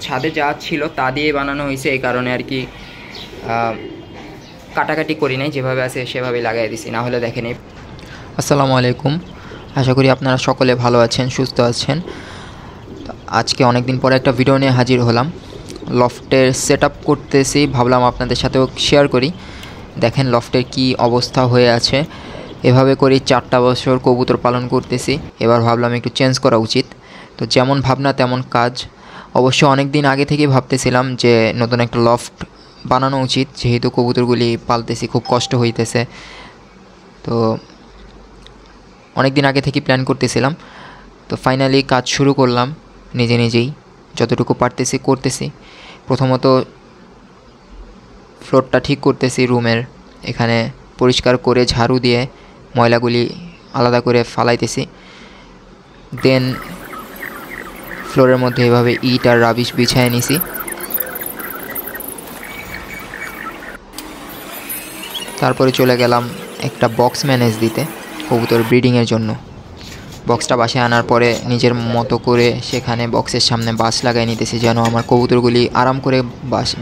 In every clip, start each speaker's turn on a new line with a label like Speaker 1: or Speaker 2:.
Speaker 1: ছাদে যা ছিল তা দিয়ে বানানো হয়েছে, এই কারণে আর কি কাটাকাটি করি নাই, যেভাবে আছে সেভাবেই লাগাই দিছি, না হলে দেখেনি। আসসালামু আলাইকুম, আশা করি আপনারা সকলে ভালো আছেন, সুস্থ আছেন। আজকে অনেক দিন পরে একটা ভিডিও নিয়ে হাজির হলাম। লফটের সেট আপ করতেছি, ভাবলাম আপনাদের সাথেও শেয়ার করি। দেখেন লফটের কি অবস্থা হয়ে আছে। এভাবে করি 4টা বছর কবুতর পালন করতেছি, এবার ভাবলাম একটু চেঞ্জ করা উচিত। তো যেমন ভাবনা তেমন কাজ। অবশ্য অনেক দিন আগে থেকেই ভাবতেছিলাম যে নতুন একটা লফট বানানো উচিত, যেহেতু কবুতরগুলি পালতেছি, খুব কষ্ট হইতেছে। তো অনেক দিন আগে থেকেই প্ল্যান করতেছিলাম। তো ফাইনালি কাজ শুরু করলাম নিজেই, যতটুকু পারতেছি করতেছি। প্রথমত ফ্লোরটা ঠিক করতেছি রুমের, এখানে পরিষ্কার করে ঝাড়ু দিয়ে ময়লাগুলি আলাদা করে ফালাইতেছি। দেন ফ্লোরের মধ্যে এভাবে ইট আর রাবিশ বিছায় নিছি। তারপরে চলে গেলাম একটা বক্স ম্যানেজ দিতে কবুতর ব্রিডিংয়ের জন্য। বক্সটা বাসায় আনার পরে নিজের মতো করে সেখানে বক্সের সামনে বাঁশ লাগাই নিতেছি, যেন আমার কবুতরগুলি আরাম করে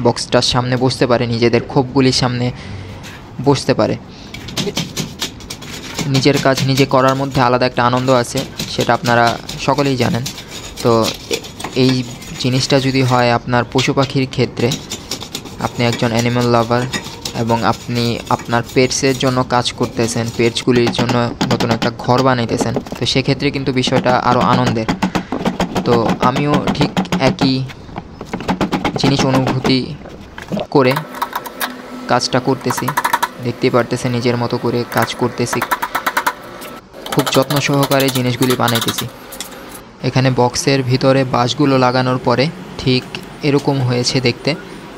Speaker 1: বক্সটার সামনে বসতে পারে, নিজেদের খোপগুলির সামনে বসতে পারে। নিজের কাজ নিজে করার মধ্যে আলাদা একটা আনন্দ আছে, সেটা আপনারা সকলেই জানেন। তো এই জিনিসটা যদি হয় আপনার পশু পাখির ক্ষেত্রে, আপনি একজন অ্যানিম্যাল লাভার এবং আপনি আপনার পেটসের জন্য কাজ করতেছেন, পেটসগুলির জন্য নতুন একটা ঘর বানাইতেছেন, তো সেক্ষেত্রে কিন্তু বিষয়টা আরও আনন্দের। তো আমিও ঠিক একই জিনিস অনুভূতি করে কাজটা করতেছি। দেখতেই পারতেছে নিজের মতো করে কাজ করতেছি, খুব যত্ন সহকারে জিনিসগুলি বানাইতেছি। এখানে বক্সের ভিতরে বাঁশগুলো লাগানোর পরে ঠিক এরকম হয়েছে দেখতে,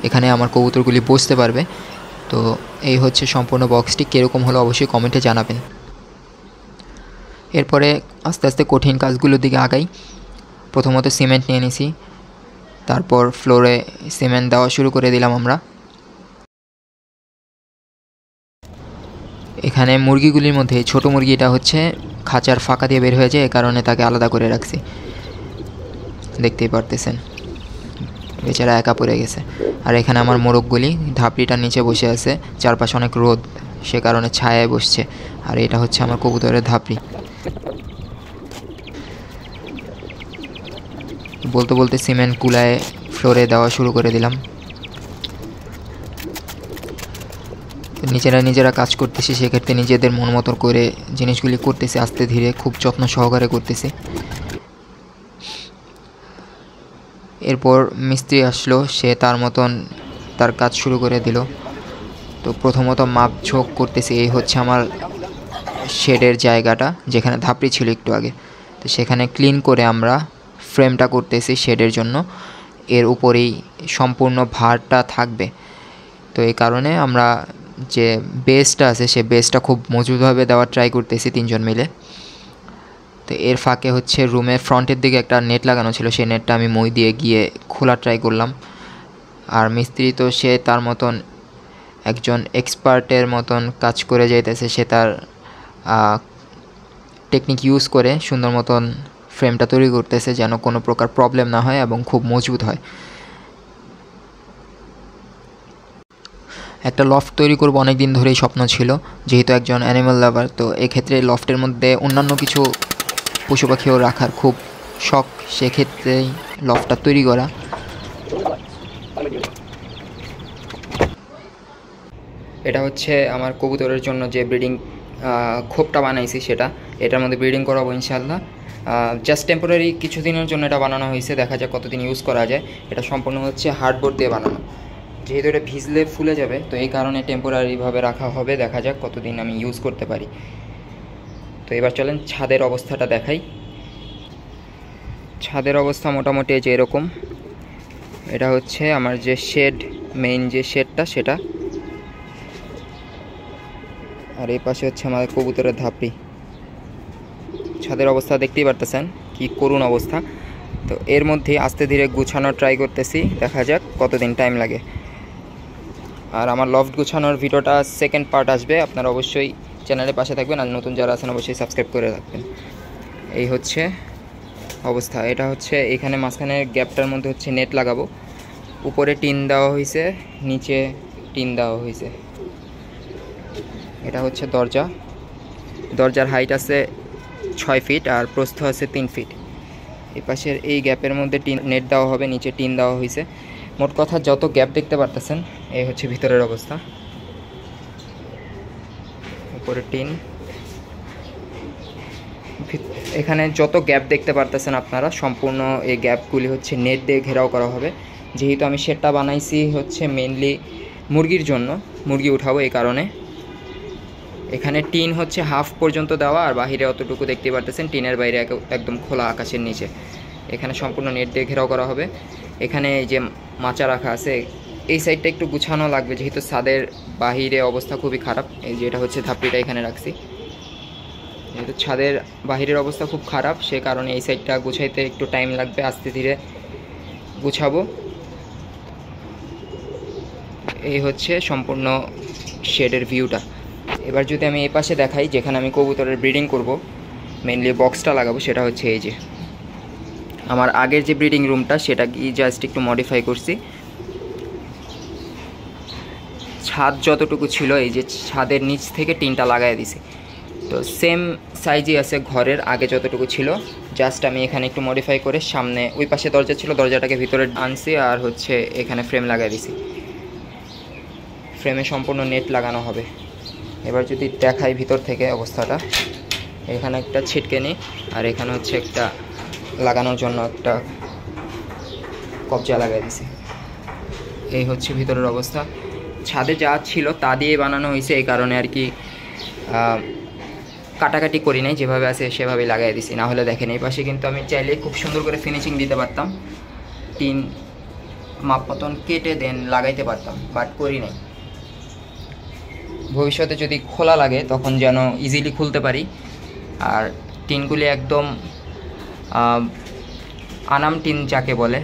Speaker 1: এখানে আমার কবুতরগুলি বসতে পারবে। তো এই হচ্ছে সম্পূর্ণ বক্সটি, কীরকম হলো অবশ্যই কমেন্টে জানাবেন। এরপরে আস্তে আস্তে কঠিন কাজগুলোর দিকে আগাই। প্রথমত সিমেন্ট নিয়ে নিছি, তারপর ফ্লোরে সিমেন্ট দেওয়া শুরু করে দিলাম আমরা। এখানে মুরগিগুলির মধ্যে ছোট মুরগিটা হচ্ছে খাঁচার ফাঁকা দিয়ে বের হয়ে যায়, এ কারণে তাকে আলাদা করে রাখছি। দেখতেই পারতেছেন বেচারা একা পড়ে গেছে। আর এখানে আমার মোরগগুলি ধাপড়িটার নিচে বসে আছে, চারপাশে অনেক রোদ, সে কারণে ছায়ায় বসছে। আর এটা হচ্ছে আমার কবুতরের ধাপড়ি। বলতে বলতে সিমেন্ট কুলায় ফ্লোরে দেওয়া শুরু করে দিলাম। নিজেরা কাজ করতেছি, সেক্ষেত্রে নিজেদের মন মতো করে জিনিসগুলি করতেছি, আস্তে ধীরে খুব যত্ন সহকারে করতেছি। এরপর মিস্ত্রি আসলো, সে তার মতন তার কাজ শুরু করে দিল। তো প্রথমত মাপ ঝোঁক করতেছি। এই হচ্ছে আমার শেডের জায়গাটা, যেখানে ধাপড়ি ছিল একটু আগে, তো সেখানে ক্লিন করে আমরা ফ্রেমটা করতেছি শেডের জন্য। এর উপরেই সম্পূর্ণ ভারটা থাকবে। তো এই কারণে আমরা যে বেসটা আছে সে বেসটা খুব মজবুতভাবে দেওয়ার ট্রাই করতেছি 3 জন মিলে। তো এর ফাঁকে হচ্ছে রুমের ফ্রন্টের দিকে একটা নেট লাগানো ছিল, সেই নেটটা আমি মই দিয়ে গিয়ে খোলা ট্রাই করলাম। আর মিস্ত্রি তো সে তার মতন একজন এক্সপার্টের মতন কাজ করে যাইতেছে, সে তার টেকনিক ইউজ করে সুন্দর মতন ফ্রেমটা তৈরি করতেছে, যেন কোনো প্রকার প্রবলেম না হয় এবং খুব মজবুত হয়। একটা লফট তৈরি করব অনেক দিন ধরেই স্বপ্ন ছিল, যেহেতু একজন অ্যানিম্যাল লাভার। তো এক্ষেত্রে লফটের মধ্যে অন্যান্য কিছু পশু পাখিও রাখার খুব শখ, সেক্ষেত্রেই লফটটা তৈরি করা। এটা হচ্ছে আমার কবুতরের জন্য যে ব্রিডিং খোপটা বানাইছি, সেটা এটার মধ্যে ব্রিডিং করাবো ইনশাল্লাহ। জাস্ট টেম্পোরারি কিছুদিনের জন্য এটা বানানো হয়েছে, দেখা যাক কতদিন ইউজ করা যায়। এটা সম্পূর্ণ হচ্ছে হার্ডবোর্ড দিয়ে বানানো, যেহেতু এটা ভিজলে ফুলে যাবে, তো এই কারণে টেম্পোরারিভাবে রাখা হবে। দেখা যাক কতদিন আমি ইউজ করতে পারি। তো এবার চলেন ছাদের অবস্থাটা দেখাই। ছাদের অবস্থা মোটামুটি যে এরকম। এটা হচ্ছে আমার যে শেড, মেইন যে শেডটা সেটা, আর এই পাশে হচ্ছে আমাদের কবুতরের ধাপড়ি। ছাদের অবস্থা দেখতেই পারতেছেন কি করুণ অবস্থা। তো এর মধ্যে আস্তে ধীরে গুছানোর ট্রাই করতেছি, দেখা যাক কতদিন টাইম লাগে। আর আমার লফট গুছানোর ভিডিওটা সেকেন্ড পার্ট আসবে, আপনারা অবশ্যই চ্যানেলের পাশে থাকবেন, আর নতুন যারা আছেন অবশ্যই সাবস্ক্রাইব করে রাখবেন। এই হচ্ছে অবস্থা। এটা হচ্ছে এখানে মাঝখানে গ্যাপটার মধ্যে হচ্ছে নেট লাগাবো, উপরে টিন দেওয়া হয়েছে, নিচে টিন দেওয়া হয়েছে। এটা হচ্ছে দরজা, দরজার হাইট আছে 6 ফিট আর প্রস্থ আছে 3 ফিট। এই পাশের এই গ্যাপের মধ্যে টিন নেট দেওয়া হবে, নিচে টিন দেওয়া হয়েছে। মোট কথা যত গ্যাপ দেখতে পারতেছেন এই হচ্ছে ভিতরের অবস্থা। উপরে টিন, এখানে যত গ্যাপ দেখতে পারতেছেন আপনারা সম্পূর্ণ এই গ্যাপগুলি হচ্ছে নেট দিয়ে ঘেরাও করা হবে। যেহেতু আমি শেডটা বানাইছি হচ্ছে মেনলি মুরগির জন্য, মুরগি উঠাবো, এই কারণে এখানে টিন হচ্ছে হাফ পর্যন্ত দেওয়া আর বাহিরে অতটুকু দেখতে পারতেছেন, টিনের বাইরে একদম খোলা আকাশের নিচে। এখানে সম্পূর্ণ নেট দিয়ে ঘেরাও করা হবে। এখানে এই যে মাচা রাখা আছে, এই সাইডটা একটু গুছানো লাগবে যেহেতু ছাদের বাহিরে অবস্থা খুবই খারাপ। এই যে এটা হচ্ছে ধাপড়িটা এখানে রাখছি, যেহেতু ছাদের বাহিরের অবস্থা খুব খারাপ সে কারণে এই সাইডটা গুছাইতে একটু টাইম লাগবে, আস্তে ধীরে গুছাবো। এই হচ্ছে সম্পূর্ণ শেডের ভিউটা। এবার যদি আমি এই পাশে দেখাই যেখানে আমি কবুতরের ব্রিডিং করব, মেনলি বক্সটা লাগাবো, সেটা হচ্ছে এই যে আমার আগের যে ব্রিডিং রুমটা সেটা কি জাস্ট একটু মডিফাই করছি। ছাদ যতটুকু ছিল এই যে ছাদের নিচ থেকে টিনটা লাগাই দিছি, তো সেম সাইজই আছে ঘরের আগে যতটুকু ছিল, জাস্ট আমি এখানে একটু মডিফাই করে সামনে ওই পাশে দরজা ছিল দরজাটাকে ভিতরে আনছি আর হচ্ছে এখানে ফ্রেম লাগাই দিছি। ফ্রেমে সম্পূর্ণ নেট লাগানো হবে। এবার যদি দেখাই ভিতর থেকে অবস্থাটা, এখানে একটা ছিটকেনি আর এখানে হচ্ছে একটা লাগানোর জন্য একটা কবজা লাগাই দিছি। এই হচ্ছে ভিতরের অবস্থা। ছাদে যা ছিল তা দিয়ে বানানো হয়েছে, এই কারণে আর কি কাটাকাটি করি নাই, যেভাবে আছে সেভাবেই লাগাই দিছি। না হলে দেখেন এই পাশে কিন্তু আমি চাইলে খুব সুন্দর করে ফিনিশিং দিতে পারতাম, টিন মাপ মতন কেটে দেন লাগাইতে পারতাম, বাট করি নাই। ভবিষ্যতে যদি খোলা লাগে তখন যেন ইজিলি খুলতে পারি। আর টিনগুলি একদম আনাম টিন যাকে বলে,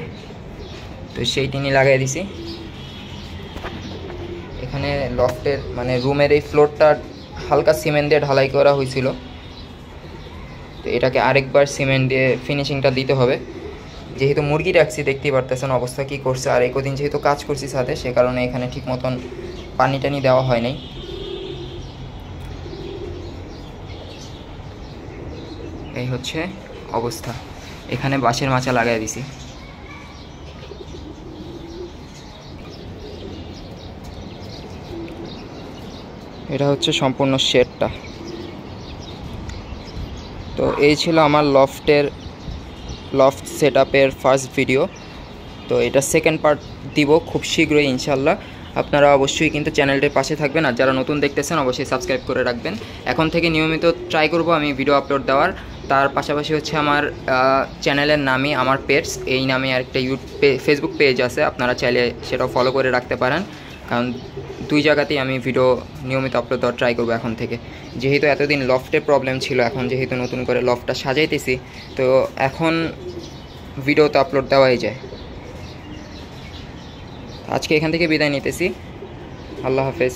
Speaker 1: তো সেই টিনই লাগাই দিছি। এখানে লফটের মানে রুমের এই ফ্লোরটা হালকা সিমেন্ট দিয়ে ঢালাই করা হয়েছিল, তো এটাকে আরেকবার সিমেন্ট দিয়ে ফিনিশিংটা দিতে হবে। যেহেতু মুরগি রাখছি দেখতেই পারতেছেন অবস্থা কী করছে, আর এই কদিন যেহেতু কাজ করছি সাথে সে কারণে এখানে ঠিক মতন পানি টানি দেওয়া হয় নাই। এই হচ্ছে অবস্থা। এখানে বাঁশের মাচা লাগাই দিছি। এটা হচ্ছে সম্পূর্ণ শেডটা। তো এই ছিল আমার লফট সেটআপের ফার্স্ট ভিডিও। তো এটা সেকেন্ড পার্ট দিব খুব শীঘ্রই ইনশাল্লাহ। আপনারা অবশ্যই কিন্তু চ্যানেলটির পাশে থাকবেন, আর যারা নতুন দেখতেছেন অবশ্যই সাবস্ক্রাইব করে রাখবেন। এখন থেকে নিয়মিত ট্রাই করব আমি ভিডিও আপলোড দেওয়ার। তার পাশাপাশি হচ্ছে আমার চ্যানেলের নামে আমার পেটস এই নামে আরেকটা ফেসবুক পেজ আছে, আপনারা চাইলে সেটাও ফলো করে রাখতে পারেন, কারণ দুই জায়গাতেই আমি ভিডিও নিয়মিত আপলোড দেওয়ার ট্রাই করবো এখন থেকে। যেহেতু এতদিন লফটের প্রবলেম ছিল, এখন যেহেতু নতুন করে লফটটা সাজাইতেছি তো এখন ভিডিওতে আপলোড দেওয়াই যায়। আজকে এখান থেকে বিদায় নিতেছি, আল্লাহ হাফেজ।